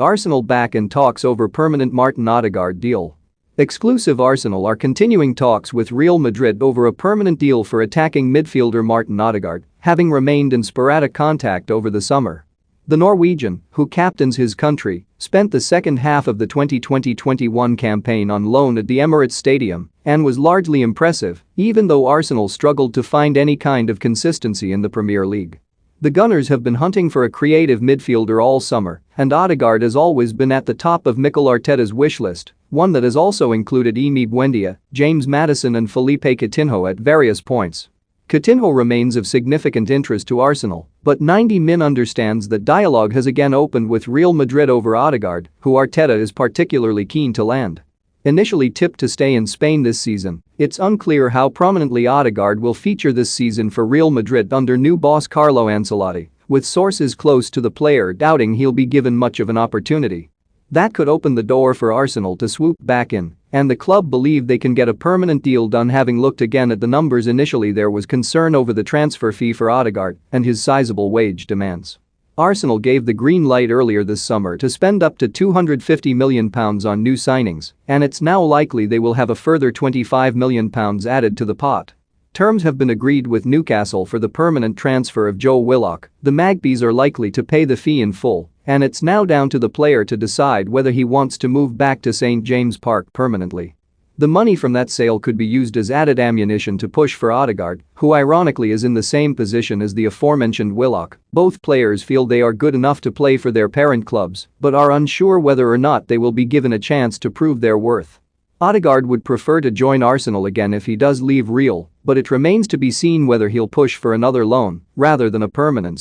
Arsenal back in talks over permanent Martin Odegaard deal. Exclusive: Arsenal are continuing talks with Real Madrid over a permanent deal for attacking midfielder Martin Odegaard, having remained in sporadic contact over the summer. The Norwegian, who captains his country, spent the second half of the 2020-21 campaign on loan at the Emirates Stadium and was largely impressive, even though Arsenal struggled to find any kind of consistency in the Premier League. The Gunners have been hunting for a creative midfielder all summer, and Odegaard has always been at the top of Mikel Arteta's wish list, one that has also included Emi Buendia, James Maddison and Felipe Coutinho at various points. Coutinho remains of significant interest to Arsenal, but 90 Min understands that dialogue has again opened with Real Madrid over Odegaard, who Arteta is particularly keen to land. Initially tipped to stay in Spain this season, it's unclear how prominently Odegaard will feature this season for Real Madrid under new boss Carlo Ancelotti, with sources close to the player doubting he'll be given much of an opportunity. That could open the door for Arsenal to swoop back in, and the club believe they can get a permanent deal done. Having looked again at the numbers, initially there was concern over the transfer fee for Odegaard and his sizable wage demands. Arsenal gave the green light earlier this summer to spend up to £250 million on new signings, and it's now likely they will have a further £25 million added to the pot. Terms have been agreed with Newcastle for the permanent transfer of Joe Willock. The Magpies are likely to pay the fee in full, and it's now down to the player to decide whether he wants to move back to St James Park permanently. The money from that sale could be used as added ammunition to push for Odegaard, who ironically is in the same position as the aforementioned Willock. Both players feel they are good enough to play for their parent clubs but are unsure whether or not they will be given a chance to prove their worth. Odegaard would prefer to join Arsenal again if he does leave Real, but it remains to be seen whether he'll push for another loan rather than a permanent